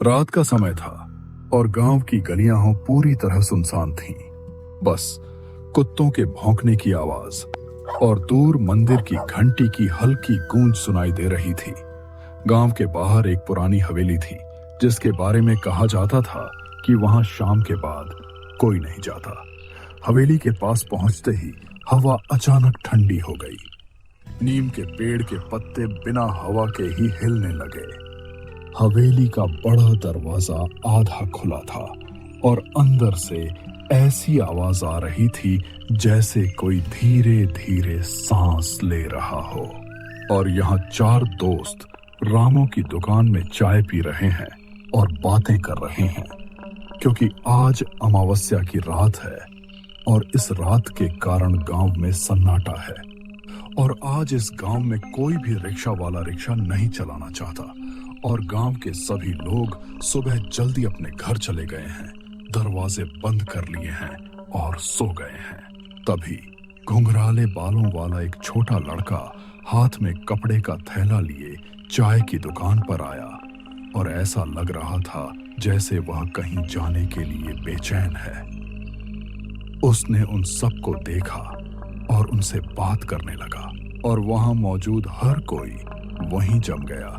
रात का समय था और गांव की गलियां पूरी तरह सुनसान थीं। बस कुत्तों के भौंकने की आवाज और दूर मंदिर की घंटी की हल्की गूंज सुनाई दे रही थी। गांव के बाहर एक पुरानी हवेली थी जिसके बारे में कहा जाता था कि वहां शाम के बाद कोई नहीं जाता। हवेली के पास पहुंचते ही हवा अचानक ठंडी हो गई। नीम के पेड़ के पत्ते बिना हवा के ही हिलने लगे। हवेली का बड़ा दरवाजा आधा खुला था और अंदर से ऐसी आवाज आ रही थी जैसे कोई धीरे धीरे सांस ले रहा हो। और यहाँ 4 दोस्त रामू की दुकान में चाय पी रहे हैं और बातें कर रहे हैं, क्योंकि आज अमावस्या की रात है और इस रात के कारण गांव में सन्नाटा है। और आज इस गांव में कोई भी रिक्शा वाला रिक्शा नहीं चलाना चाहता और गांव के सभी लोग सुबह जल्दी अपने घर चले गए हैं, दरवाजे बंद कर लिए हैं और सो गए हैं। तभी घुंघराले बालों वाला एक छोटा लड़का हाथ में कपड़े का थैला लिए चाय की दुकान पर आया और ऐसा लग रहा था जैसे वह कहीं जाने के लिए बेचैन है। उसने उन सबको देखा और उनसे बात करने लगा और वहां मौजूद हर कोई वहीं जम गया,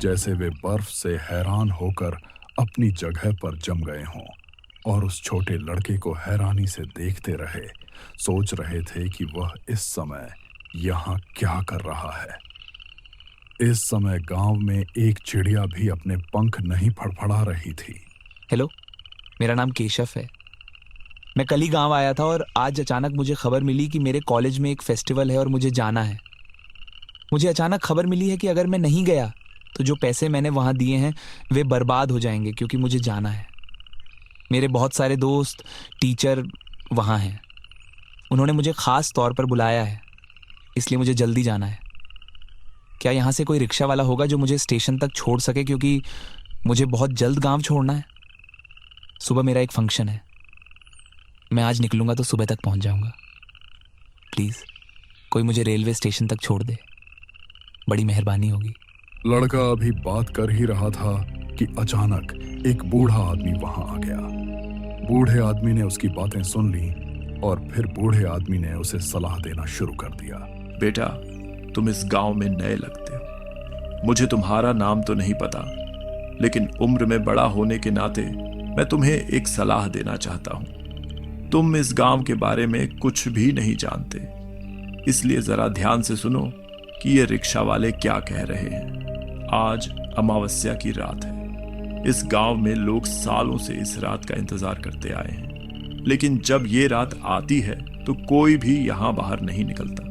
जैसे वे बर्फ से हैरान होकर अपनी जगह पर जम गए हों और उस छोटे लड़के को हैरानी से देखते रहे, सोच रहे थे कि वह इस समय यहाँ क्या कर रहा है। इस समय गांव में एक चिड़िया भी अपने पंख नहीं फड़फड़ा रही थी। हेलो, मेरा नाम केशव है। मैं कल ही गांव आया था और आज अचानक मुझे खबर मिली कि मेरे कॉलेज में एक फेस्टिवल है और मुझे जाना है। मुझे अचानक खबर मिली है कि अगर मैं नहीं गया तो जो पैसे मैंने वहाँ दिए हैं वे बर्बाद हो जाएंगे, क्योंकि मुझे जाना है। मेरे बहुत सारे दोस्त, टीचर वहाँ हैं। उन्होंने मुझे ख़ास तौर पर बुलाया है, इसलिए मुझे जल्दी जाना है। क्या यहाँ से कोई रिक्शा वाला होगा जो मुझे स्टेशन तक छोड़ सके, क्योंकि मुझे बहुत जल्द गांव छोड़ना है। सुबह मेरा एक फंक्शन है। मैं आज निकलूँगा तो सुबह तक पहुँच जाऊँगा। प्लीज़ कोई मुझे रेलवे स्टेशन तक छोड़ दे, बड़ी मेहरबानी होगी। लड़का अभी बात कर ही रहा था कि अचानक एक बूढ़ा आदमी वहां आ गया। बूढ़े आदमी ने उसकी बातें सुन ली और फिर बूढ़े आदमी ने उसे सलाह देना शुरू कर दिया। बेटा, तुम इस गांव में नए लगते हो। मुझे तुम्हारा नाम तो नहीं पता, लेकिन उम्र में बड़ा होने के नाते मैं तुम्हें एक सलाह देना चाहता हूं। तुम इस गांव के बारे में कुछ भी नहीं जानते, इसलिए जरा ध्यान से सुनो कि ये रिक्शा वाले क्या कह रहे हैं। आज अमावस्या की रात है। इस गांव में लोग सालों से इस रात का इंतजार करते आए हैं, लेकिन जब ये रात आती है तो कोई भी यहाँ बाहर नहीं निकलता।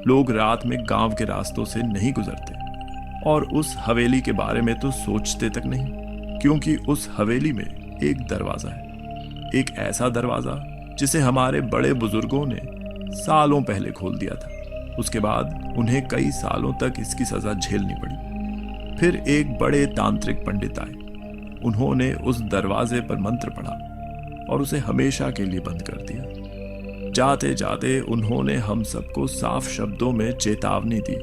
लोग रात में गांव के रास्तों से नहीं गुजरते और उस हवेली के बारे में तो सोचते तक नहीं, क्योंकि उस हवेली में एक दरवाजा है, एक ऐसा दरवाजा जिसे हमारे बड़े बुजुर्गों ने सालों पहले खोल दिया था। उसके बाद उन्हें कई सालों तक इसकी सजा झेलनी पड़ी। फिर एक बड़े तांत्रिक पंडित आए। उन्होंने उस दरवाजे पर मंत्र पढ़ा और उसे हमेशा के लिए बंद कर दिया। जाते जाते उन्होंने हम सबको साफ शब्दों में चेतावनी दी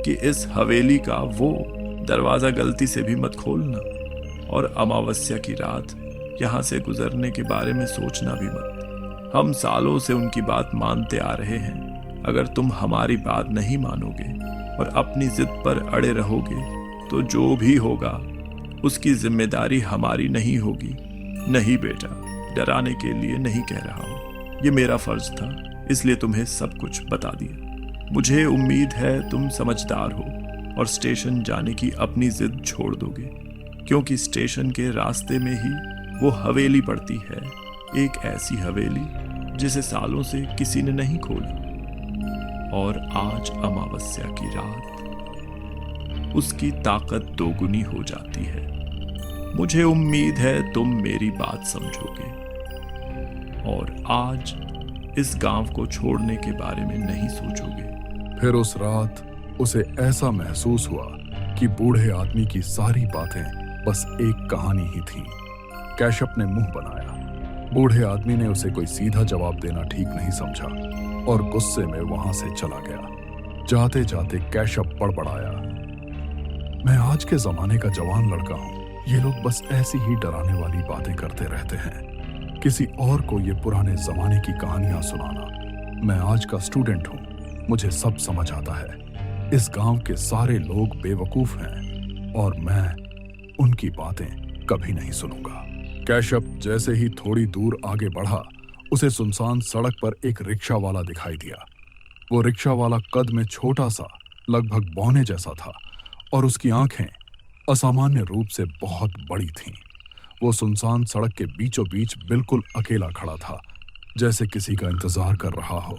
कि इस हवेली का वो दरवाजा गलती से भी मत खोलना और अमावस्या की रात यहाँ से गुजरने के बारे में सोचना भी मत। हम सालों से उनकी बात मानते आ रहे हैं। अगर तुम हमारी बात नहीं मानोगे और अपनी जिद पर अड़े रहोगे तो जो भी होगा उसकी जिम्मेदारी हमारी नहीं होगी। नहीं बेटा, डराने के लिए नहीं कह रहा हूं, ये मेरा फर्ज था, इसलिए तुम्हें सब कुछ बता दिया। मुझे उम्मीद है तुम समझदार हो और स्टेशन जाने की अपनी जिद छोड़ दोगे, क्योंकि स्टेशन के रास्ते में ही वो हवेली पड़ती है, एक ऐसी हवेली जिसे सालों से किसी ने नहीं खोला। और आज अमावस्या की रात उसकी ताकत दोगुनी हो जाती है। मुझे उम्मीद है तुम मेरी बात समझोगे और आज इस गांव को छोड़ने के बारे में नहीं सोचोगे। फिर उस रात उसे ऐसा महसूस हुआ कि बूढ़े आदमी की सारी बातें बस एक कहानी ही थी। कैशव ने मुंह बनाया। बूढ़े आदमी ने उसे कोई सीधा जवाब देना ठीक नहीं समझा और गुस्से में वहां से चला गया। जाते जाते कैशव बड़बड़ाया, मैं आज के जमाने का जवान लड़का हूँ, ये लोग बस ऐसी ही डराने वाली बातें करते रहते हैं, किसी और को ये पुराने जमाने की कहानियां सुनाना। मैं आज का स्टूडेंट हूँ, मुझे सब समझ आता है। इस गांव के सारे लोग बेवकूफ हैं और मैं उनकी बातें कभी नहीं सुनूंगा। कैशव जैसे ही थोड़ी दूर आगे बढ़ा, उसे सुनसान सड़क पर एक रिक्शा वाला दिखाई दिया। वो रिक्शा वाला कद में छोटा सा, लगभग बौने जैसा था और उसकी आंखें असामान्य रूप से बहुत बड़ी थीं। वो सुनसान सड़क के बीचों बीच बिल्कुल अकेला खड़ा था, जैसे किसी का इंतजार कर रहा हो।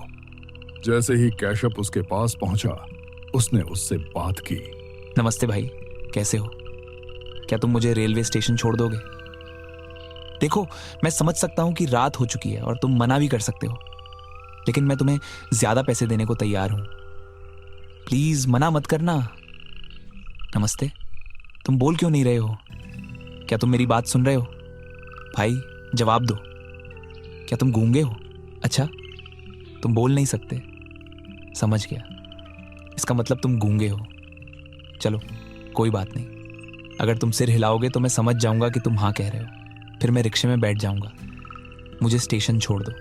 जैसे ही कैशव उसके पास पहुंचा, उसने उससे बात की। नमस्ते भाई, कैसे हो? क्या तुम मुझे रेलवे स्टेशन छोड़ दोगे? देखो, मैं समझ सकता हूं कि रात हो चुकी है और तुम मना भी कर सकते हो, लेकिन मैं तुम्हें ज्यादा पैसे देने को तैयार हूं। प्लीज मना मत करना। नमस्ते, तुम बोल क्यों नहीं रहे हो? क्या तुम मेरी बात सुन रहे हो? भाई जवाब दो, क्या तुम गूंगे हो? अच्छा, तुम बोल नहीं सकते, समझ गया। इसका मतलब तुम गूंगे हो। चलो कोई बात नहीं, अगर तुम सिर हिलाओगे तो मैं समझ जाऊंगा कि तुम हाँ कह रहे हो। फिर मैं रिक्शे में बैठ जाऊंगा। मुझे स्टेशन छोड़ दो।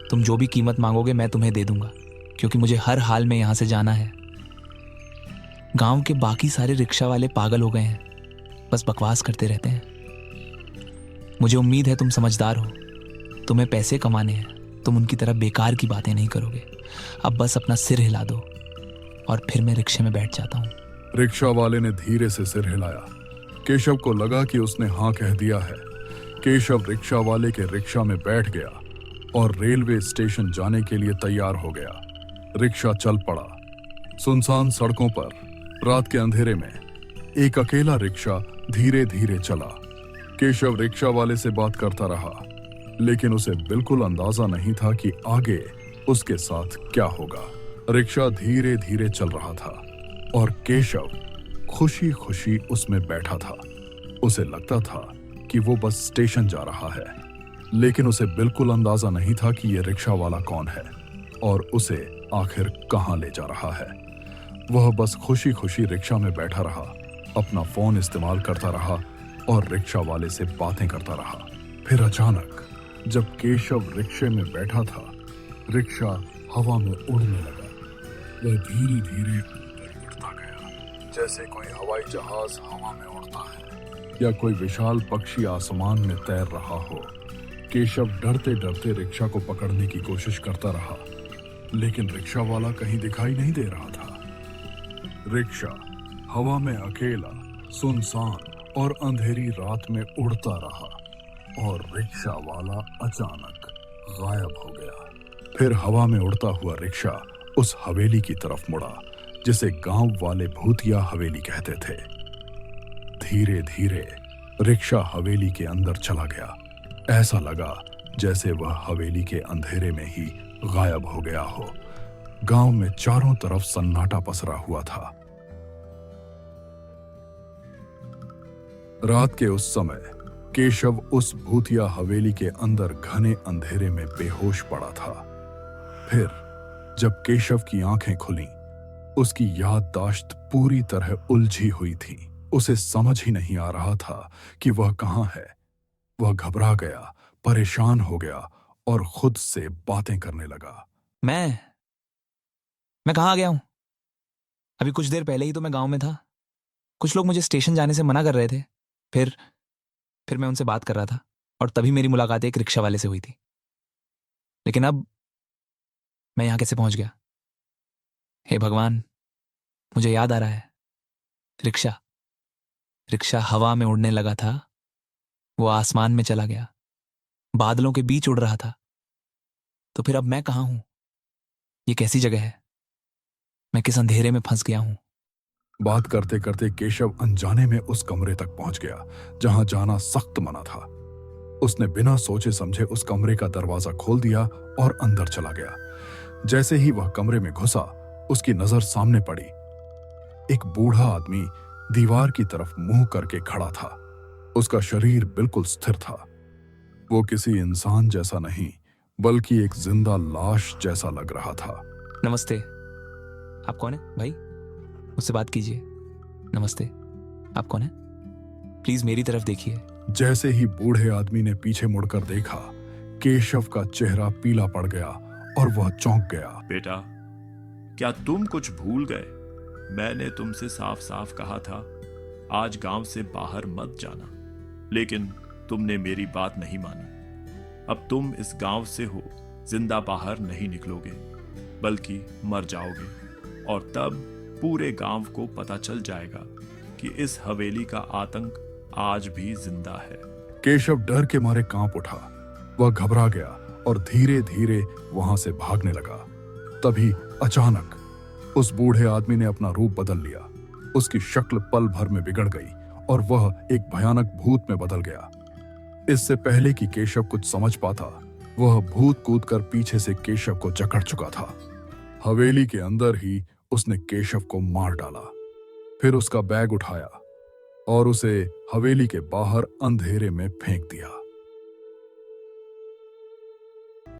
तुम जो भी कीमत मांगोगे मैं तुम्हें दे दूंगा, क्योंकि मुझे हर हाल में यहां से जाना है। गांव के बाकी सारे रिक्शा वाले पागल हो गए हैं, बस बकवास करते रहते हैं। मुझे उम्मीद है तुम समझदार हो, तुम्हें पैसे कमाने हैं, तुम उनकी तरह बेकार की बातें नहीं करोगे। अब बस अपना सिर हिला दो और फिर मैं रिक्शे में बैठ जाता हूँ। रिक्शा वाले ने धीरे से सिर हिलाया। केशव को लगा कि उसने हाँ कह दिया है। केशव रिक्शा वाले के रिक्शा में बैठ गया और रेलवे स्टेशन जाने के लिए तैयार हो गया। रिक्शा चल पड़ा। सुनसान सड़कों पर रात के अंधेरे में एक अकेला रिक्शा धीरे धीरे चला। केशव रिक्शा वाले से बात करता रहा, लेकिन उसे बिल्कुल अंदाजा नहीं था कि आगे उसके साथ क्या होगा। रिक्शा धीरे धीरे चल रहा था और केशव खुशी खुशी उसमें बैठा था। उसे लगता था कि वो बस स्टेशन जा रहा है, लेकिन उसे बिल्कुल अंदाजा नहीं था कि ये रिक्शा वाला कौन है और उसे आखिर कहां ले जा रहा है। वह बस खुशी खुशी रिक्शा में बैठा रहा, अपना फोन इस्तेमाल करता रहा और रिक्शा वाले से बातें करता रहा। फिर अचानक जब केशव रिक्शे में बैठा था, रिक्शा हवा में उड़ने लगा। वह धीरे धीरे ऊपर उड़ता गया, जैसे कोई हवाई जहाज हवा में उड़ता है या कोई विशाल पक्षी आसमान में तैर रहा हो। केशव डरते डरते रिक्शा को पकड़ने की कोशिश करता रहा, लेकिन रिक्शा वाला कहीं दिखाई नहीं दे रहा था। रिक्शा हवा में अकेला, सुनसान और अंधेरी रात में उड़ता रहा और रिक्शा वाला अचानक गायब हो गया। फिर हवा में उड़ता हुआ रिक्शा उस हवेली की तरफ मुड़ा जिसे गांव वाले भूतिया हवेली कहते थे। धीरे धीरे रिक्शा हवेली के अंदर चला गया। ऐसा लगा जैसे वह हवेली के अंधेरे में ही गायब हो गया हो। गांव में चारों तरफ सन्नाटा पसरा हुआ था। रात के उस समय केशव उस भूतिया हवेली के अंदर घने अंधेरे में बेहोश पड़ा था। फिर जब केशव की आंखें खुलीं, उसकी याददाश्त पूरी तरह उलझी हुई थी। उसे समझ ही नहीं आ रहा था कि वह कहां है। वह घबरा गया, परेशान हो गया और खुद से बातें करने लगा। मैं कहाँ आ गया हूं? अभी कुछ देर पहले ही तो मैं गांव में था। कुछ लोग मुझे स्टेशन जाने से मना कर रहे थे। फिर मैं उनसे बात कर रहा था और तभी मेरी मुलाकात एक रिक्शा वाले से हुई थी। लेकिन अब मैं यहां कैसे पहुंच गया? हे भगवान, मुझे याद आ रहा है। रिक्शा हवा में उड़ने लगा था, वो आसमान में चला गया, बादलों के बीच उड़ रहा था। तो फिर अब मैं कहां हूं? ये कैसी जगह है? मैं किस अंधेरे में फंस गया हूं? बात करते करते केशव अनजाने में उस कमरे तक पहुंच गया जहां जाना सख्त मना था। उसने बिना सोचे समझे उस कमरे का दरवाजा खोल दिया और अंदर चला गया। जैसे ही वह कमरे में घुसा, उसकी नजर सामने पड़ी। एक बूढ़ा आदमी दीवार की तरफ मुंह करके खड़ा था। उसका शरीर बिल्कुल स्थिर था। वो किसी इंसान जैसा नहीं, बल्कि एक जिंदा लाश जैसा लग रहा था। नमस्ते, आप कौन है भाई? मुझसे बात कीजिए। नमस्ते, आप कौन है? प्लीज मेरी तरफ देखिए। जैसे ही बूढ़े आदमी ने पीछे मुड़कर देखा, केशव का चेहरा पीला पड़ गया और वह चौंक गया। बेटा, क्या तुम कुछ भूल गए? मैंने तुमसे साफ साफ कहा था आज गांव से बाहर मत जाना, लेकिन तुमने मेरी बात नहीं मानी। अब तुम इस गांव से हो जिंदा बाहर नहीं निकलोगे, बल्कि मर जाओगे, और तब पूरे गांव को पता चल जाएगा कि इस हवेली का आतंक आज भी जिंदा है। केशव डर के मारे कांप उठा। वह घबरा गया और धीरे धीरे वहां से भागने लगा। तभी अचानक उस बूढ़े आदमी ने अपना रूप बदल लिया। उसकी शक्ल पल भर में बिगड़ गई और वह एक भयानक भूत में बदल गया। इससे पहले कि केशव कुछ समझ पाता, वह भूत कूदकर पीछे से केशव को जकड़ चुका था। हवेली के अंदर ही उसने केशव को मार डाला। फिर उसका बैग उठाया और उसे हवेली के बाहर अंधेरे में फेंक दिया।